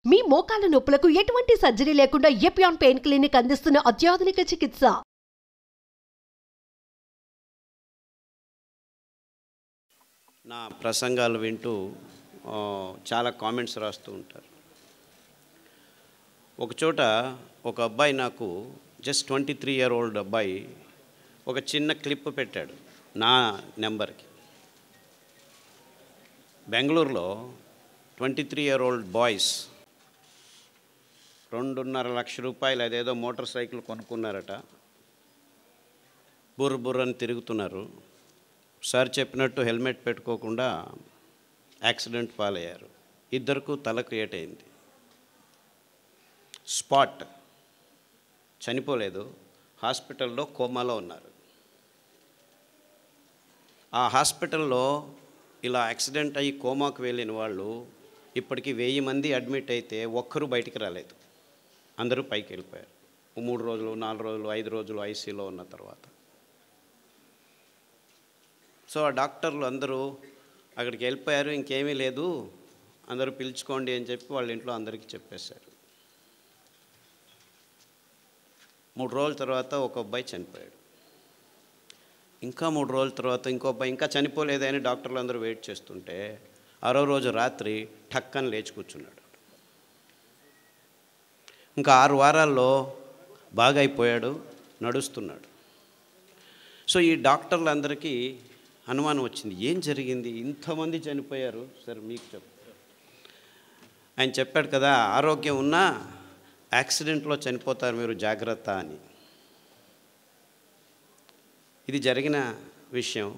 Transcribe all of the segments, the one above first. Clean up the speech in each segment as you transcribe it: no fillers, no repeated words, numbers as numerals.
మీ మోకాల నొప్పులకు ఎటువంటి సర్జరీ లేకుండా ఎపియాన్ పెయిన్ క్లినిక్ అందిస్తున్న అత్యాధునిక చికిత్స. నా ప్రసంగాలు వింటూ చాలా కామెంట్స్ రాస్తూ ఉంటారు. ఒకచోట ఒక అబ్బాయి నాకు జస్ట్ 23 year old అబ్బాయి ఒక చిన్న క్లిప్ పెట్టాడు నా నెంబర్కి. బెంగళూరులో 23 year old బాయ్స్ 2.5 లక్షల రూపాయలు అదేదో మోటార్ సైకిల్ కొనుక్కున్నారట. బుర్రని తిరుగుతున్నారు. సార్ చెప్పినట్టు హెల్మెట్ పెట్టుకోకుండా యాక్సిడెంట్ పాలయ్యారు. ఇద్దరికి తల క్రియేట్ అయింది. స్పాట్, చనిపోలేదు, హాస్పిటల్లో కోమాలో ఉన్నారు. ఆ హాస్పిటల్లో ఇలా యాక్సిడెంట్ అయ్యి కోమాకు వెళ్ళిన వాళ్ళు ఇప్పటికి 1000 మంది అడ్మిట్ అయితే ఒక్కరు బయటికి రాలేదు. అందరూ పైకి వెళ్ళిపోయారు. 3 రోజులు 4 రోజులు 5 రోజులు ఐసీలో ఉన్న తర్వాత. సో ఆ డాక్టర్లు అందరూ అక్కడికి వెళ్ళిపోయారు, ఇంకేమీ లేదు, అందరూ పిలుచుకోండి అని చెప్పి వాళ్ళ ఇంట్లో అందరికీ చెప్పేశారు. 3 రోజుల తర్వాత ఒక అబ్బాయి చనిపోయాడు. ఇంకా 3 రోజుల తర్వాత ఇంకో అబ్బాయి ఇంకా చనిపోలేదని డాక్టర్లు అందరూ వెయిట్ చేస్తుంటే 6వ రోజు రాత్రి ఠక్కని లేచి కూర్చున్నాడు. ఇంకా 6 వారాల్లో బాగా అయిపోయాడు, నడుస్తున్నాడు. సో ఈ డాక్టర్లందరికీ అనుమానం వచ్చింది, ఏం జరిగింది, ఇంతమంది చనిపోయారు సార్ మీకు చెప్తారు. ఆయన చెప్పాడు కదా, ఆరోగ్యం ఉన్నా యాక్సిడెంట్లో చనిపోతారు మీరు, జాగ్రత్త అని. ఇది జరిగిన విషయం.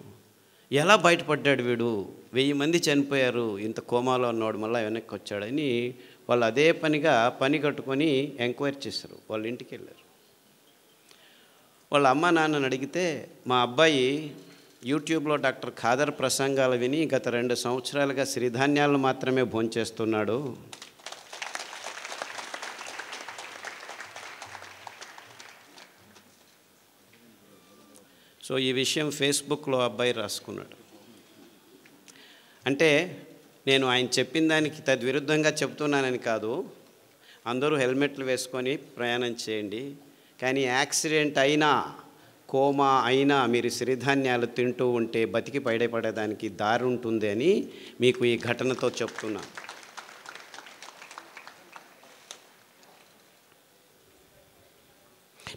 ఎలా బయటపడ్డాడు వీడు, 1000 మంది చనిపోయారు, ఇంత కోమాలో ఉన్నవాడు మళ్ళీ వెనక్కి వచ్చాడని వాళ్ళు అదే పనిగా పని కట్టుకొని ఎంక్వైరీ చేశారు. వాళ్ళ ఇంటికి వెళ్ళారు. వాళ్ళ అమ్మ నాన్నని అడిగితే, మా అబ్బాయి యూట్యూబ్లో డాక్టర్ ఖాదర్ ప్రసంగాలు విని గత 2 సంవత్సరాలుగా సిరిధాన్యాలను మాత్రమే భోంచేస్తున్నాడు. సో ఈ విషయం ఫేస్బుక్లో అబ్బాయి రాసుకున్నాడు. అంటే నేను ఆయన చెప్పిన దానికి తద్విరుద్ధంగా చెప్తున్నానని కాదు, అందరూ హెల్మెట్లు వేసుకొని ప్రయాణం చేయండి, కానీ యాక్సిడెంట్ అయినా కోమా అయినా మీరు సిరిధాన్యాలు తింటూ ఉంటే బతికి బయటపడేదానికి దారి ఉంటుంది అని మీకు ఈ ఘటనతో చెప్తున్నా.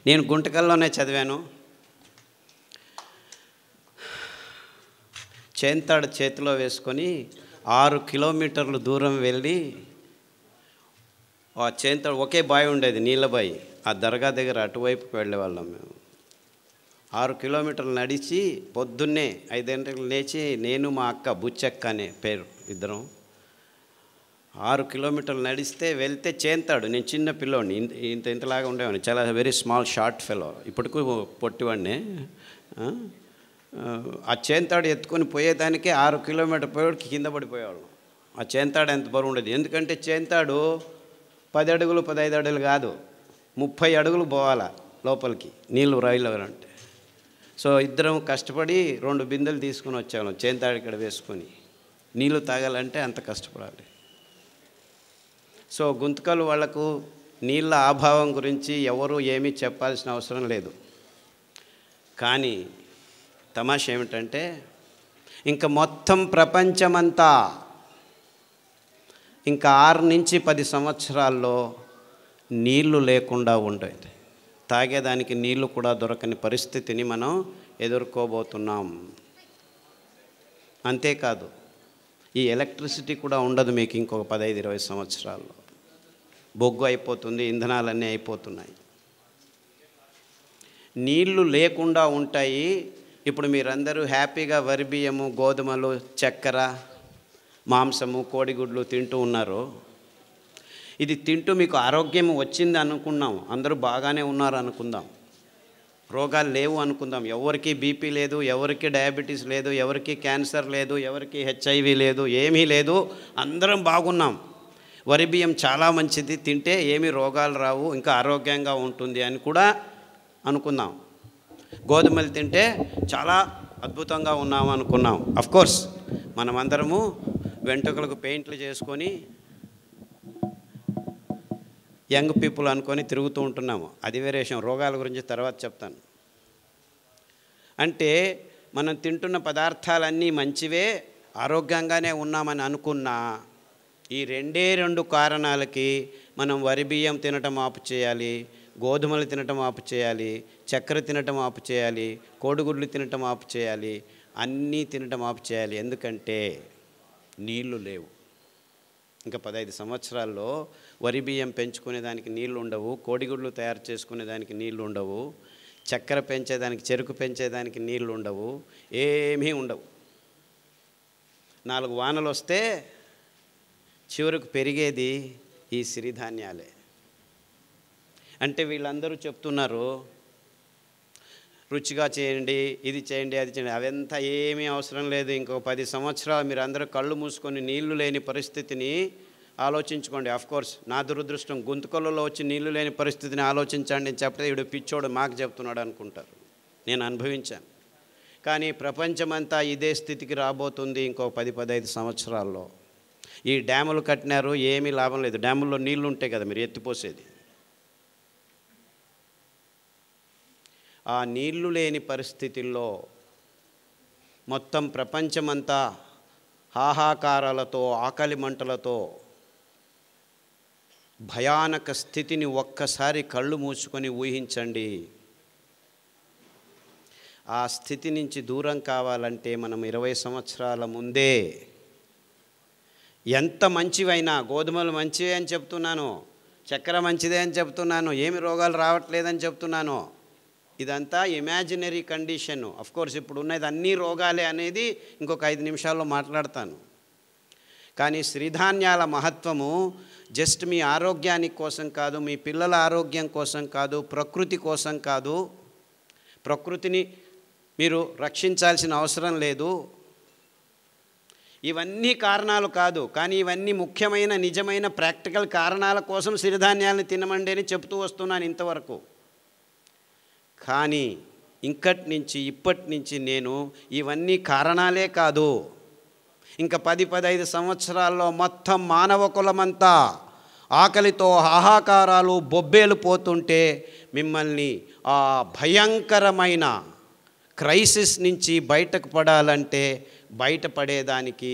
నేను గుంటకల్లోనే చదివాను. చేంతాడు చేతిలో వేసుకొని 6 కిలోమీటర్లు దూరం వెళ్ళి, ఆ చేంతాడు ఒకే బావి ఉండేది, నీళ్ళ బావి, ఆ దర్గా దగ్గర అటువైపుకి వెళ్ళేవాళ్ళం మేము. 6 కిలోమీటర్లు నడిచి పొద్దున్నే 5 గంటలకు లేచి, నేను మా అక్క బుచ్చక్క అనే పేరు ఇద్దరం 6 కిలోమీటర్లు నడిస్తే వెళ్తే చేంతాడు. నేను చిన్న పిల్లోడిని, ఇంతలాగా ఉండేవాడిని, చాలా వెరీ స్మాల్ షార్ట్ ఫెలో, ఇప్పటికూ పొట్టివాడిని. ఆ చేంతాడు ఎత్తుకొని పోయేదానికే 6 కిలోమీటర్ పోయేవాడికి కింద పడిపోయేవాళ్ళం. ఆ చేంతాడు ఎంత బరువు ఉండేది, ఎందుకంటే చేంతాడు 10 అడుగులు 15 అడుగులు కాదు, 30 అడుగులు పోవాలా లోపలికి నీళ్ళు రాయిలంటే. సో ఇద్దరం కష్టపడి 2 బిందెలు తీసుకుని వచ్చాము, చేంతాడు ఇక్కడ వేసుకొని. నీళ్ళు తాగాలంటే అంత కష్టపడాలి. సో గుంతకలు వాళ్లకు నీళ్ళ అభావం గురించి ఎవరు ఏమీ చెప్పాల్సిన అవసరం లేదు. కానీ తమాషా ఏమిటంటే, ఇంకా మొత్తం ప్రపంచమంతా ఇంకా 6 నుంచి 10 సంవత్సరాల్లో నీళ్లు లేకుండా ఉండేది. తాగేదానికి నీళ్లు కూడా దొరకని పరిస్థితిని మనం ఎదుర్కోబోతున్నాం. అంతేకాదు, ఈ ఎలక్ట్రిసిటీ కూడా ఉండదు మీకు ఇంకొక 15-20 సంవత్సరాల్లో. బొగ్గు అయిపోతుంది, ఇంధనాలన్నీ అయిపోతున్నాయి, నీళ్లు లేకుండా ఉంటాయి. ఇప్పుడు మీరందరూ హ్యాపీగా వరి బియ్యము, గోధుమలు, చక్కెర, మాంసము, కోడిగుడ్లు తింటూ ఉన్నారు. ఇది తింటూ మీకు ఆరోగ్యం వచ్చింది అనుకున్నాం, అందరూ బాగానే ఉన్నారు అనుకుందాం, రోగాలు లేవు అనుకుందాం, ఎవరికి బీపీ లేదు, ఎవరికి డయాబెటీస్ లేదు, ఎవరికి క్యాన్సర్ లేదు, ఎవరికి HIV లేదు, ఏమీ లేదు, అందరం బాగున్నాం. వరి బియ్యం చాలా మంచిది, తింటే ఏమీ రోగాలు రావు, ఇంకా ఆరోగ్యంగా ఉంటుంది అని కూడా అనుకుందాం. గోధుమలు తింటే చాలా అద్భుతంగా ఉన్నాము అనుకున్నాం. అఫ్కోర్స్ మనమందరము వెంట్రుకలకు పెయింట్లు చేసుకొని యంగ్ పీపుల్ అనుకొని తిరుగుతూ ఉంటున్నాము. అది వేరే విషయం, రోగాల గురించి తర్వాత చెప్తాను. అంటే మనం తింటున్న పదార్థాలన్నీ మంచివే, ఆరోగ్యంగానే ఉన్నామని అనుకున్నా ఈ రెండు కారణాలకి మనం వరి బియ్యం తినటం ఆపు చేయాలి, గోధుమలు తినటం ఆపు చేయాలి, చక్కెర తినటం ఆపు చేయాలి, కోడిగుడ్లు తినటం ఆపు చేయాలి, అన్నీ తినటం ఆపు చేయాలి. ఎందుకంటే నీళ్లు లేవు. ఇంకా 15 సంవత్సరాల్లో వరి బియ్యం పెంచుకునేదానికి నీళ్లు ఉండవు, కోడిగుడ్లు తయారు చేసుకునేదానికి నీళ్లు ఉండవు, చక్కెర పెంచేదానికి, చెరుకు పెంచేదానికి నీళ్లు ఉండవు, ఏమీ ఉండవు. 4 వానలు వస్తే చివరకు పెరిగేది ఈ సిరిధాన్యాలే. అంటే వీళ్ళందరూ చెప్తున్నారు రుచిగా చేయండి, ఇది చేయండి, అది చేయండి. అవంతా ఏమీ అవసరం లేదు. ఇంకో 10 సంవత్సరాలు మీరు అందరూ కళ్ళు మూసుకొని నీళ్లు లేని పరిస్థితిని ఆలోచించుకోండి. ఆఫ్కోర్స్ నా దురదృష్టం, గొంతుకొల్లలో వచ్చి నీళ్లు లేని పరిస్థితిని ఆలోచించండి అని చెప్తే వీడు పిచ్చోడు మాకు చెప్తున్నాడు అనుకుంటారు. నేను అనుభవించాను. కానీ ప్రపంచమంతా ఇదే స్థితికి రాబోతుంది ఇంకో 10-15 సంవత్సరాల్లో. ఈ డ్యాములు కట్టినారు, ఏమీ లాభం లేదు. డ్యాముల్లో నీళ్లు ఉంటాయి కదా మీరు ఎత్తిపోసేది. ఆ నీళ్లు లేని పరిస్థితుల్లో మొత్తం ప్రపంచమంతా హాహాకారాలతో, ఆకలి మంటలతో భయానక స్థితిని ఒక్కసారి కళ్ళు మూసుకొని ఊహించండి. ఆ స్థితి నుంచి దూరం కావాలంటే మనం 20 సంవత్సరాల ముందే ఎంత మంచివైనా, గోధుమలు మంచివే అని చెప్తున్నాను, చక్కెర మంచిదే అని చెప్తున్నాను, ఏమి రోగాలు రావట్లేదని చెప్తున్నాను, ఇదంతా ఇమాజినరీ కండిషను. అఫ్కోర్స్ ఇప్పుడు ఉన్నది అన్ని రోగాలే అనేది ఇంకొక 5 నిమిషాల్లో మాట్లాడతాను. కానీ సిరిధాన్యాల మహత్వము జస్ట్ మీ ఆరోగ్యానికి కోసం కాదు, మీ పిల్లల ఆరోగ్యం కోసం కాదు, ప్రకృతి కోసం కాదు. ప్రకృతిని మీరు రక్షించాల్సిన అవసరం లేదు. ఇవన్నీ కారణాలు కాదు, కానీ ఇవన్నీ ముఖ్యమైన నిజమైన ప్రాక్టికల్ కారణాల కోసం సిరిధాన్యాలను తినమండి అని చెప్తూ వస్తున్నాను ఇంతవరకు. కానీ ఇప్పటి నుంచి నేను ఇవన్నీ కారణాలే కాదు, ఇంకా 10-15 సంవత్సరాల్లో మొత్తం మానవ కులమంతా ఆకలితో హాహాకారాలు బొబ్బేలు పోతుంటే మిమ్మల్ని ఆ భయంకరమైన క్రైసిస్ నుంచి బయటకు పడాలంటే బయటపడేదానికి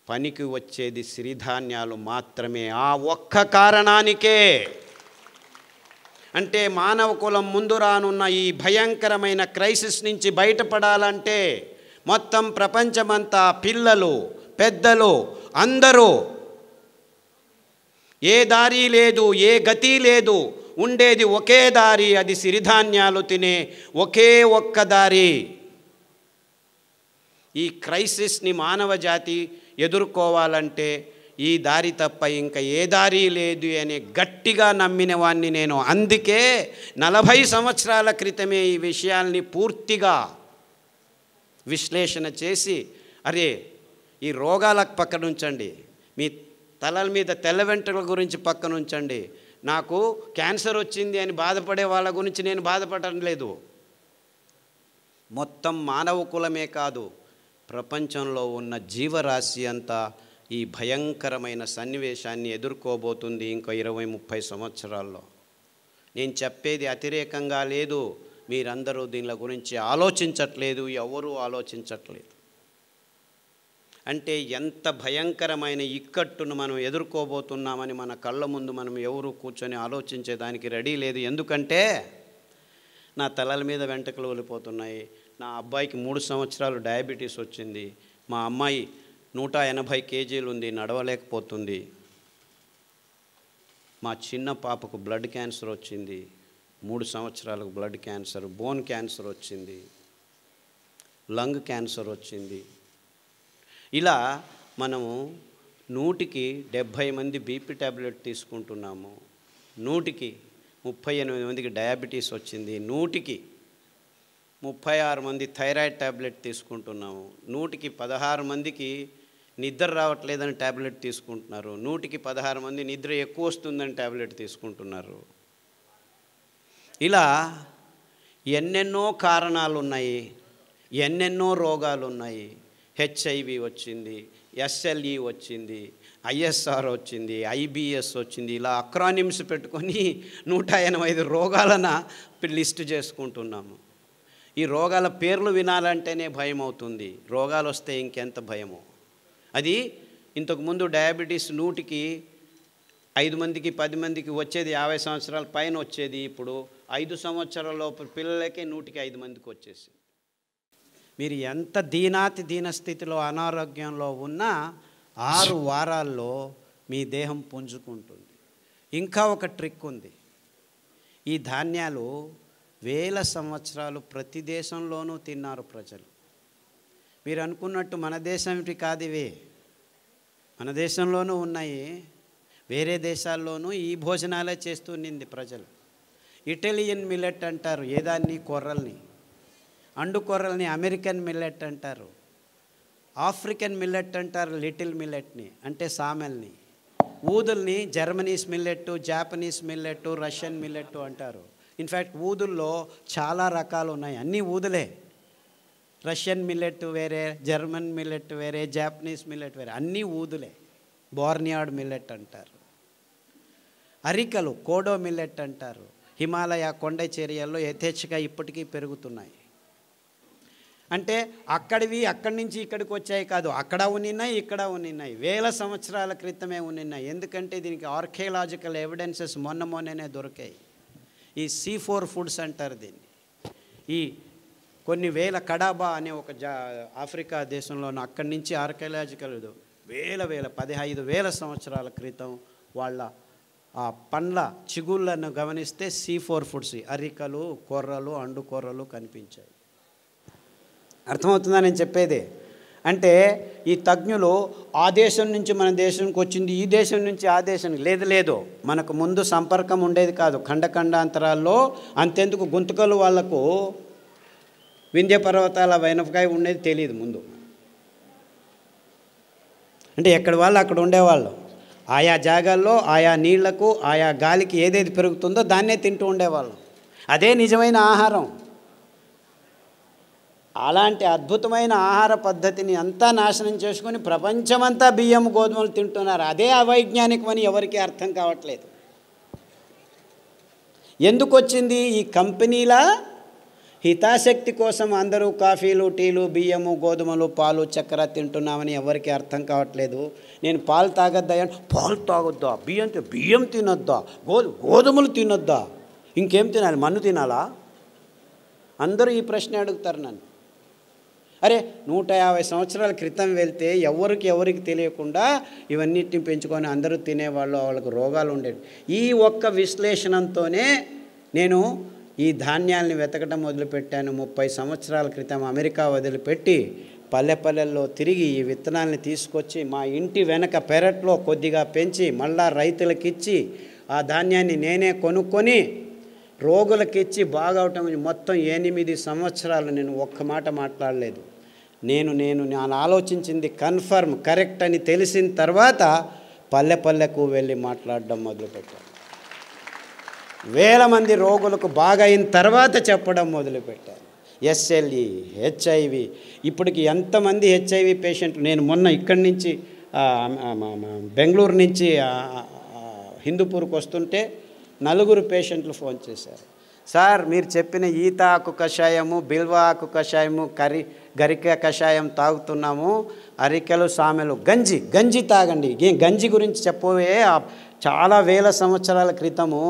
పనికి వచ్చేది సిరిధాన్యాలు మాత్రమే. ఆ ఒక్క కారణానికే, అంటే మానవ కులం ముందు రానున్న ఈ భయంకరమైన క్రైసిస్ నుంచి బయటపడాలంటే మొత్తం ప్రపంచమంతా పిల్లలు, పెద్దలు అందరూ ఏ దారి లేదు, ఏ గతి లేదు, ఉండేది ఒకే దారి, అది సిరిధాన్యాలు తినే ఒకే ఒక్క దారి. ఈ క్రైసిస్ని మానవ జాతి ఎదుర్కోవాలంటే ఈ దారి తప్ప ఇంకా ఏ దారి లేదు అని గట్టిగా నమ్మిన వాడిని నేను. అందుకే 40 సంవత్సరాల క్రితమే ఈ విషయాల్ని పూర్తిగా విశ్లేషణ చేసి, అరే ఈ రోగాలకు పక్కన ఉంచండి, మీ తలల మీద తెల్ల వెంట్రుకల గురించి పక్కన ఉంచండి, నాకు క్యాన్సర్ వచ్చింది అని బాధపడే వాళ్ళ గురించి నేను బాధపడటం లేదు. మొత్తం మానవ కులమే కాదు, ప్రపంచంలో ఉన్న జీవరాశి అంతా ఈ భయంకరమైన సన్నివేశాన్ని ఎదుర్కోబోతుంది ఇంకో 20-30 సంవత్సరాల్లో. నేను చెప్పేది అతిరేకంగా లేదు, మీరందరూ దీనిల గురించి ఆలోచించట్లేదు, ఎవరూ ఆలోచించట్లేదు. అంటే ఎంత భయంకరమైన ఇక్కట్టును మనం ఎదుర్కోబోతున్నామని మన కళ్ళ ముందు మనం ఎవరు కూర్చొని ఆలోచించేదానికి రెడీ లేదు. ఎందుకంటే నా తలల మీద వెంట్రుకలు వెళ్ళిపోతున్నాయి, నా అబ్బాయికి 3 సంవత్సరాలు డయాబెటీస్ వచ్చింది, మా అమ్మాయి 180 కేజీలు ఉంది, నడవలేకపోతుంది, మా చిన్న పాపకు బ్లడ్ క్యాన్సర్ వచ్చింది, 3 సంవత్సరాలకు బ్లడ్ క్యాన్సర్, బోన్ క్యాన్సర్ వచ్చింది, లంగ్ క్యాన్సర్ వచ్చింది. ఇలా మనము 100కి 70 మంది బీపీ ట్యాబ్లెట్ తీసుకుంటున్నాము, 100కి 38 మందికి డయాబెటీస్ వచ్చింది, 100కి 36 మంది థైరాయిడ్ ట్యాబ్లెట్ తీసుకుంటున్నాము, 100కి 16 మందికి నిద్ర రావట్లేదని ట్యాబ్లెట్ తీసుకుంటున్నారు, 100కి 16 మంది నిద్ర ఎక్కువ వస్తుందని ట్యాబ్లెట్ తీసుకుంటున్నారు. ఇలా ఎన్నెన్నో కారణాలు ఉన్నాయి, ఎన్నెన్నో రోగాలు ఉన్నాయి. హెచ్ఐవి వచ్చింది, ఎస్ఎల్ఈ వచ్చింది, ISR వచ్చింది, IBS వచ్చింది, ఇలా అక్రానిమ్స్ పెట్టుకొని 185 రోగాలను లిస్టు చేసుకుంటున్నాము. ఈ రోగాల పేర్లు వినాలంటేనే భయం అవుతుంది. రోగాలు వస్తే ఇంకెంత భయమో. అది ఇంతకుముందు డయాబెటీస్ 100కి 5 మందికి 10 మందికి వచ్చేది, 50 సంవత్సరాల పైన వచ్చేది. ఇప్పుడు 5 సంవత్సరాల లోపు పిల్లలకే 100కి 5 మందికి వచ్చేసింది. మీరు ఎంత దీన స్థితిలో అనారోగ్యంలో ఉన్నా 6 వారాల్లో మీ దేహం పుంజుకుంటుంది. ఇంకా ఒక ట్రిక్ ఉంది. ఈ ధాన్యాలు వేల సంవత్సరాలు ప్రతి దేశంలోనూ తిన్నారు ప్రజలు. మీరు అనుకున్నట్టు మన దేశంటి కాదు ఇవే, మన దేశంలోనూ ఉన్నాయి, వేరే దేశాల్లోనూ ఈ భోజనాలే చేస్తూనింది ప్రజలు. ఇటాలియన్ మిల్లెట్ అంటారు ఏదాన్ని, కొర్రల్ని. అండు కొర్రల్ని అమెరికన్ మిల్లెట్ అంటారు. ఆఫ్రికన్ మిల్లెట్ అంటారు లిటిల్ మిల్లెట్ని, అంటే సామెల్ని. ఊదుల్ని జర్మనీస్ మిల్లెట్టు, జాపనీస్ మిల్లెట్టు, రష్యన్ మిల్లెట్టు అంటారు. ఇన్ఫ్యాక్ట్ ఊదుల్లో చాలా రకాలు ఉన్నాయి, అన్నీ ఊదులే. రష్యన్ మిల్లెట్ వేరే, జర్మన్ మిల్లెట్ వేరే, జాపనీస్ మిల్లెట్ వేరే, అన్నీ ఊదులే. బోర్నియాడ్ మిల్లెట్ అంటారు. అరికలు కోడో మిల్లెట్ అంటారు. హిమాలయ కొండ చర్యల్లో యథేచ్ఛగా ఇప్పటికీ పెరుగుతున్నాయి. అంటే అక్కడి నుంచి ఇక్కడికి వచ్చాయి కాదు, అక్కడ ఉన్నాయి ఇక్కడ ఉన్నాయి, వేల సంవత్సరాల క్రితమే ఉన్నాయి. ఎందుకంటే దీనికి ఆర్కియలాజికల్ ఎవిడెన్సెస్ మొన్ననే దొరికాయి. ఈ C4 ఫుడ్స్ అంటారు దీన్ని. ఈ కొన్ని వేల కడాబా అనే ఒక ఆఫ్రికా దేశంలోనూ అక్కడి నుంచి ఆర్కియలాజికల్ వేల 15,000 సంవత్సరాల క్రితం వాళ్ళ ఆ పండ్ల చిగుళ్ళను గమనిస్తే C4 ఫుడ్స్, అరికలు, కొర్రలు, అండు కొర్రలు కనిపించాయి. అర్థమవుతుందా నేను చెప్పేది? అంటే ఈ తజ్ఞులు ఆ దేశం నుంచి మన దేశానికి వచ్చింది, ఈ దేశం నుంచి ఆ దేశానికి లేదు. మనకు ముందు సంపర్కం ఉండేది కాదు. ఖండాంతరాల్లో అంతెందుకు గుంతకలు వాళ్లకు వింధ్య పర్వతాల వెనపకాయ ఉండేది తెలియదు ముందు. అంటే ఎక్కడి వాళ్ళు అక్కడ ఉండేవాళ్ళు. ఆయా జాగాల్లో ఆయా నీళ్లకు ఆయా గాలికి ఏదేది పెరుగుతుందో దాన్నే తింటూ ఉండేవాళ్ళం. అదే నిజమైన ఆహారం. అలాంటి అద్భుతమైన ఆహార పద్ధతిని అంతా నాశనం చేసుకొని ప్రపంచమంతా బియ్యం గోధుమలు తింటున్నారు. అదే అవైజ్ఞానికమని ఎవరికీ అర్థం కావట్లేదు. ఎందుకు వచ్చింది? ఈ కంపెనీల హితాశక్తి కోసం అందరూ కాఫీలు, టీలు, బియ్యము, గోధుమలు, పాలు, చక్కెర తింటున్నామని ఎవరికి అర్థం కావట్లేదు. నేను పాలు తాగొద్దా, పాలు తాగొద్దా, బియ్యం తినొద్దా, గోధుమలు తినొద్దా, ఇంకేం తినాలి, మన్ను తినాలా? అందరూ ఈ ప్రశ్న అడుగుతారు నన్ను. అరే 150 సంవత్సరాల క్రితం వెళ్తే ఎవరికి తెలియకుండా ఇవన్నిటిని పెంచుకొని అందరూ తినేవాళ్ళు, వాళ్ళకు రోగాలు ఉండేవి. ఈ ఒక్క విశ్లేషణతోనే నేను ఈ ధాన్యాలని వెతకడం మొదలుపెట్టాను. 30 సంవత్సరాల క్రితం అమెరికా వదిలిపెట్టి పల్లెల్లో తిరిగి ఈ విత్తనాలని తీసుకొచ్చి మా ఇంటి వెనక పెరట్లో కొద్దిగా పెంచి మళ్ళా రైతులకిచ్చి ఆ ధాన్యాన్ని నేనే కొనుక్కొని రోగులకిచ్చి బాగవటం. మొత్తం 8 సంవత్సరాలు నేను ఒక్క మాట మాట్లాడలేదు. నేను ఆలోచించింది కన్ఫర్మ్ కరెక్ట్ అని తెలిసిన తర్వాత పల్లెకు వెళ్ళి మాట్లాడడం మొదలుపెట్టాను. వేల మంది రోగులకు బాగా అయిన తర్వాత చెప్పడం మొదలుపెట్టాను. SLE, HIV, ఇప్పటికి ఎంతమంది HIV పేషెంట్లు. నేను మొన్న ఇక్కడి నుంచి బెంగళూరు నుంచి హిందూపూర్కి వస్తుంటే 4 పేషెంట్లు ఫోన్ చేశారు. సార్ మీరు చెప్పిన ఈత ఆకు కషాయము, బిల్వ ఆకు కషాయము, గరిక కషాయం తాగుతున్నాము, అరికెలు, సామెలు, గంజి తాగండి. గంజి గురించి చెప్పవే, చాలా వేల సంవత్సరాల క్రితము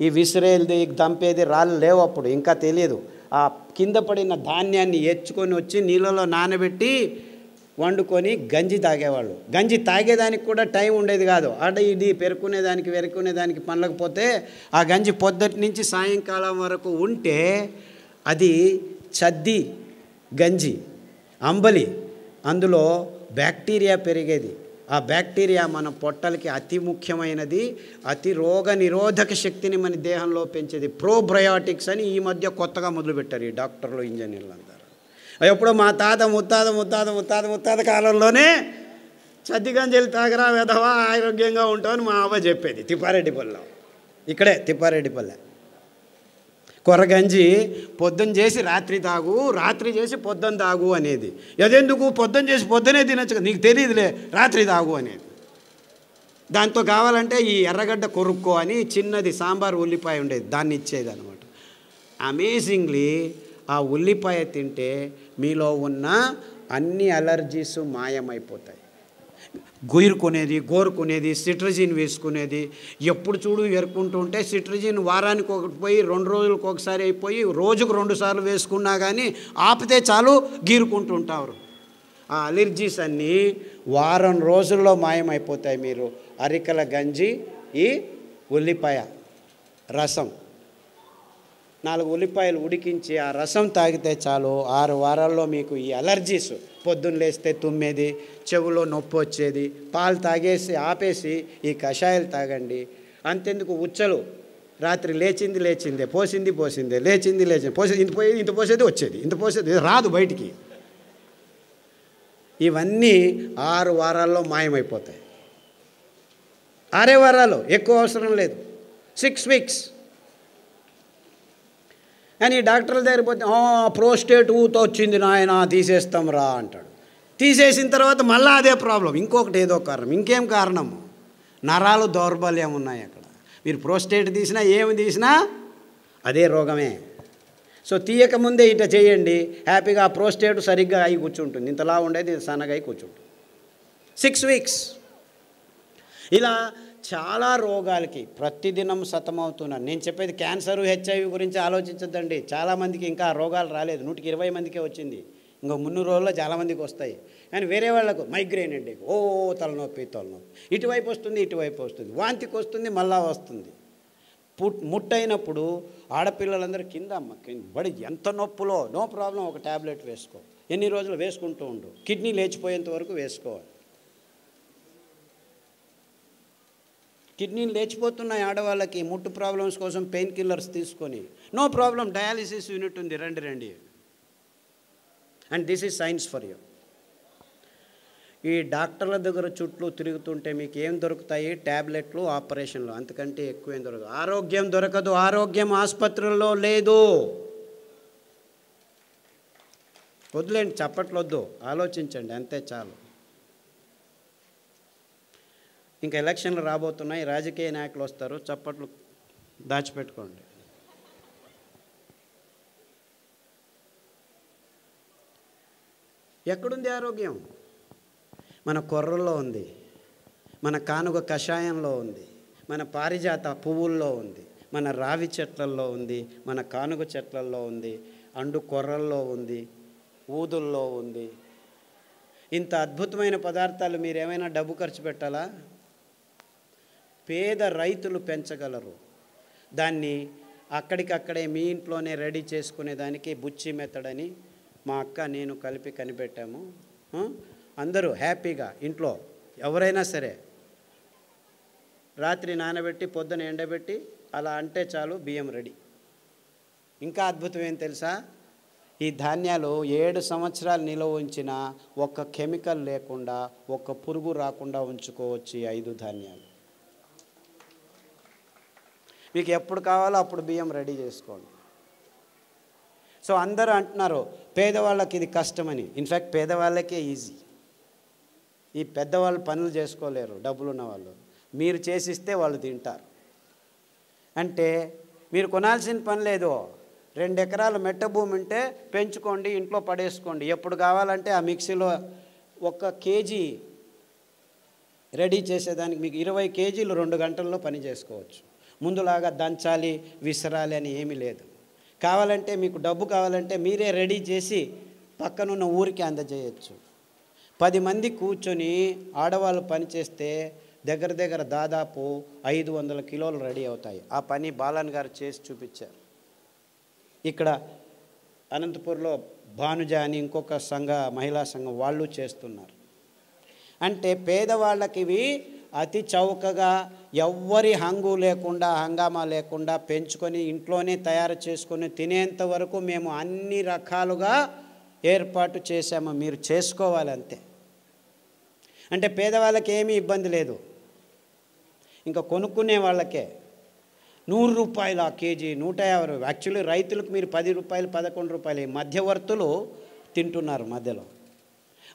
ఈ విసిరేది దంపేది రాళ్ళు లేవు, అప్పుడు ఇంకా తెలియదు. ఆ కింద పడిన ధాన్యాన్ని ఎచ్చుకొని వచ్చి నీళ్ళలో నానబెట్టి వండుకొని గంజి తాగేవాళ్ళు. గంజి తాగేదానికి కూడా టైం ఉండేది కాదు. ఇది వెరుకునేదానికి పనలేకపోతే ఆ గంజి పొద్దుటి నుంచి సాయంకాలం వరకు ఉంటే అది చద్ది గంజి, అంబలి, అందులో బ్యాక్టీరియా పెరిగేది. ఆ బ్యాక్టీరియా మన పొట్టలకి అతి ముఖ్యమైనది, అతి రోగ నిరోధక శక్తిని మన దేహంలో పెంచేది. ప్రోబయోటిక్స్ అని ఈ మధ్య కొత్తగా మొదలుపెట్టారు ఈ డాక్టర్లు, ఇంజనీర్లు అందరూ. ఎప్పుడో మా తాత ముత్తాత కాలంలోనే చద్దిగంజలు తాగరా వెధవా ఆరోగ్యంగా ఉంటామని మా అవ్వ చెప్పేది. తిప్పారెడ్డిపల్లె, ఇక్కడే తిప్పారెడ్డిపల్లె. కొర్రగంజి పొద్దున్న చేసి రాత్రి తాగు, రాత్రి చేసి పొద్దున్న తాగు అనేది. అదెందుకు? పొద్దున్న చేసి పొద్దునే తినచ్చు, నీకు తెలియదులే, రాత్రి తాగు అనేది. దాంతో కావాలంటే ఈ ఎర్రగడ్డ కొరుక్కో అని చిన్నది సాంబార్ ఉల్లిపాయ ఉండేది, దాన్ని ఇచ్చేది అనమాట. అమేజింగ్లీ ఆ ఉల్లిపాయ తింటే మీలో ఉన్న అన్ని అలర్జీస్ మాయమైపోతాయి. గోరుకునేది సిట్రజిన్ వేసుకునేది, ఎప్పుడు చూడు ఎరుకుంటూ ఉంటే సిట్రజిన్ వారానికి ఒకటి పోయి 2 రోజులకు ఒకసారి అయిపోయి రోజుకు 2 సార్లు వేసుకున్నా కానీ ఆపితే చాలు గీరుకుంటూ ఉంటారు. ఆ అలర్జీస్ అన్నీ వారం రోజుల్లో మాయమైపోతాయి. మీరు అరికల గంజి, ఈ ఉల్లిపాయ రసం, 4 ఉల్లిపాయలు ఉడికించి ఆ రసం తాగితే చాలు 6 వారాల్లో మీకు ఈ అలర్జీస్, పొద్దున్న లేస్తే తుమ్మేది, చెవులో నొప్పి వచ్చేది, పాలు తాగేసి ఆపేసి ఈ కషాయాలు తాగండి. అంతెందుకు ఉచ్చలు, రాత్రి లేచిందే, పోసిందే, లేచింది ఇంత పోసేది వచ్చేది, ఇంత పోసేది రాదు బయటికి. ఇవన్నీ 6 వారాల్లో మాయమైపోతాయి. 6 వారాలు, ఎక్కువ అవసరం లేదు, 6 వీక్స్. అని డాక్టర్ల దగ్గర పోతే ప్రోస్టేట్ ఊతో వచ్చింది నాయన తీసేస్తాం రా అంటాడు. తీసేసిన తర్వాత మళ్ళీ అదే ప్రాబ్లం, ఇంకొకటి ఏదో కారణం, ఇంకేం కారణము, నరాలు దౌర్బల్యం ఉన్నాయి అక్కడ. మీరు ప్రోస్టేట్ తీసినా ఏమి తీసినా అదే రోగమే. సో తీయకముందే ఇట్లా చేయండి, హ్యాపీగా ఆ ప్రోస్టేట్ సరిగ్గా అయి కూర్చుంటుంది, ఇంతలా ఉండేది సన్నగా అయి కూర్చుంటుంది. 6 వీక్స్. ఇలా చాలా రోగాలకి ప్రతిదినం సతమవుతున్నాను. నేను చెప్పేది క్యాన్సరు, హెచ్ఐవి గురించి ఆలోచించద్దండి. చాలామందికి ఇంకా రోగాలు రాలేదు, 120 మందికే వచ్చింది. ఇంకో 300 రోజుల్లో చాలామందికి వస్తాయి. కానీ వేరే వాళ్ళకు మైగ్రేన్ అండి, తలనొప్పి, ఇటువైపు వస్తుంది, వాంతికి వస్తుంది, మళ్ళా వస్తుంది. ముట్టయినప్పుడు ఆడపిల్లలందరూ కింద బడి ఎంత నొప్పులో, నో ప్రాబ్లం, ఒక ట్యాబ్లెట్ వేసుకో, ఎన్ని రోజులు వేసుకుంటూ ఉండు, కిడ్నీ లేచిపోయేంత వరకు వేసుకోవాలి. కిడ్నీలు లేచిపోతున్నాయి ఆడవాళ్ళకి, ముట్టు ప్రాబ్లమ్స్ కోసం పెయిన్ కిల్లర్స్ తీసుకొని, నో ప్రాబ్లం, డయాలిసిస్ యూనిట్ ఉంది, రండి. And this is science for you. ఈ డాక్టర్ల దగ్గర చుట్టూ తిరుగుతుంటే మీకు ఏం దొరుకుతాయి? ట్యాబ్లెట్లు, ఆపరేషన్లు, అంతకంటే ఎక్కువ ఏం దొరకదు. ఆరోగ్యం దొరకదు, ఆరోగ్యం ఆసుపత్రుల్లో లేదు. వద్దులేండి, చప్పట్లొద్దు, ఆలోచించండి, అంతే చాలు. ఇంకా ఎలక్షన్లు రాబోతున్నాయి, రాజకీయ నాయకులు వస్తారు, చప్పట్లు దాచిపెట్టుకోండి. ఎక్కడుంది ఆరోగ్యం? మన కొర్రల్లో ఉంది, మన కానుగ కషాయంలో ఉంది, మన పారిజాత పువ్వుల్లో ఉంది, మన రావి చెట్లల్లో ఉంది, మన కానుగ చెట్లల్లో ఉంది, అండు కొర్రల్లో ఉంది, ఊదుల్లో ఉంది. ఇంత అద్భుతమైన పదార్థాలు మీరేమైనా డబ్బు ఖర్చు పెట్టాలా? పేద రైతులు పెంచగలరు. దాన్ని అక్కడికక్కడే మీ ఇంట్లోనే రెడీ చేసుకునేదానికి బుచ్చి మెత్తడని మా అక్క నేను కలిపి కనిపెట్టాము. అందరూ హ్యాపీగా ఇంట్లో ఎవరైనా సరే రాత్రి నానబెట్టి పొద్దున ఎండబెట్టి అలా అంటే చాలు, బియ్యం రెడీ. ఇంకా అద్భుతం ఏం తెలుసా? ఈ ధాన్యాలు 7 సంవత్సరాలు నిల్వ ఉంచిన ఒక్క కెమికల్ లేకుండా, ఒక్క పురుగు రాకుండా ఉంచుకోవచ్చు ఈ 5 ధాన్యాలు. మీకు ఎప్పుడు కావాలో అప్పుడు బియ్యం రెడీ చేసుకోండి. సో అందరూ అంటున్నారు పేదవాళ్ళకి ఇది కష్టమని. ఇన్ఫ్యాక్ట్ పేదవాళ్ళకే ఈజీ. ఈ పెద్దవాళ్ళు పనులు చేసుకోలేరు, డబ్బులున్న వాళ్ళు. మీరు చేసిస్తే వాళ్ళు తింటారు. అంటే మీరు కొనాల్సిన పని లేదు. 2 ఎకరాల మెట్ట భూమి ఉంటే పెంచుకోండి, ఇంట్లో పడేసుకోండి. ఎప్పుడు కావాలంటే ఆ మిక్సీలో 1 కేజీ రెడీ చేసేదానికి మీకు 20 కేజీలు 2 గంటల్లో పని చేసుకోవచ్చు. ముందులాగా దంచాలి, విసరాలి అని ఏమీ లేదు. కావాలంటే మీకు డబ్బు కావాలంటే మీరే రెడీ చేసి పక్కనున్న ఊరికి అందజేయచ్చు. 10 మంది కూర్చొని ఆడవాళ్ళు పని చేస్తే దగ్గర దాదాపు 500 కిలోలు రెడీ అవుతాయి. ఆ పని బాలన్ గారు చేసి చూపించారు. ఇక్కడ అనంతపూర్లో భానుజ అని ఇంకొక మహిళా సంఘం వాళ్ళు చేస్తున్నారు. అంటే పేదవాళ్ళకి ఇవి అతి చౌకగా, ఎవ్వరి హంగు లేకుండా, హంగామా లేకుండా పెంచుకొని ఇంట్లోనే తయారు చేసుకొని తినేంత వరకు మేము అన్ని రకాలుగా ఏర్పాటు చేశాము. మీరు చేసుకోవాలి అంతే. అంటే పేదవాళ్ళకి ఏమీ ఇబ్బంది లేదు. ఇంకా కొనుక్కునే వాళ్ళకే 100 రూపాయలు ఆ కేజీ, 150. యాక్చువల్లీ రైతులకు మీరు 10 రూపాయలు, 11 రూపాయలు మధ్యవర్తులు తింటున్నారు మధ్యలో.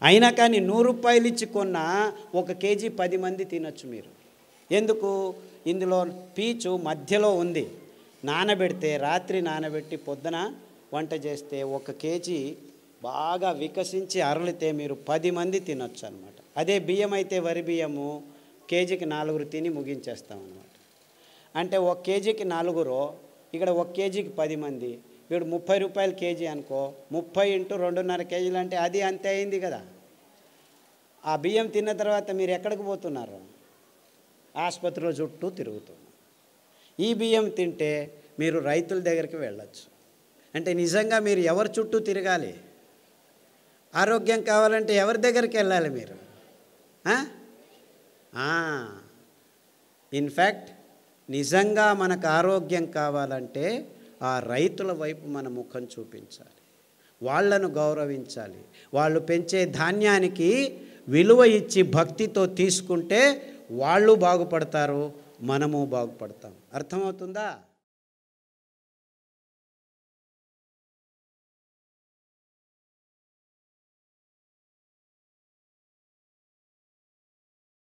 అయినా కానీ 100 రూపాయలు ఇచ్చి కొన్న 1 కేజీ 10 మంది తినచ్చు మీరు. ఎందుకు? ఇందులో పీచు మధ్యలో ఉంది. నానబెడితే, రాత్రి నానబెట్టి పొద్దున వంట చేస్తే 1 కేజీ బాగా వికసించి అరలితే మీరు 10 మంది తినొచ్చు అనమాట. అదే బియ్యం అయితే, వరి బియ్యము కేజీకి 4 తిని ముగించేస్తాం అనమాట. అంటే 1 కేజీకి 4, ఇక్కడ 1 కేజీకి 10 మంది. ఇప్పుడు 30 రూపాయలు కేజీ అనుకో, 30 × 2.5 కేజీలు అంటే అది అంతే అయింది కదా. ఆ బియ్యం తిన్న తర్వాత మీరు ఎక్కడికి పోతున్నారు? ఆసుపత్రిలో చుట్టూ తిరుగుతున్నారు. ఈ బియ్యం తింటే మీరు రైతుల దగ్గరికి వెళ్ళచ్చు. అంటే నిజంగా మీరు ఎవరి చుట్టూ తిరగాలి? ఆరోగ్యం కావాలంటే ఎవరి దగ్గరికి వెళ్ళాలి మీరు? ఇన్ఫ్యాక్ట్ నిజంగా మనకు ఆరోగ్యం కావాలంటే ఆ రైతుల వైపు మన ముఖం చూపించాలి, వాళ్ళను గౌరవించాలి. వాళ్ళు పెంచే ధాన్యానికి విలువ ఇచ్చి భక్తితో తీసుకుంటే వాళ్ళు బాగుపడతారు, మనము బాగుపడతాం. అర్థమవుతుందా?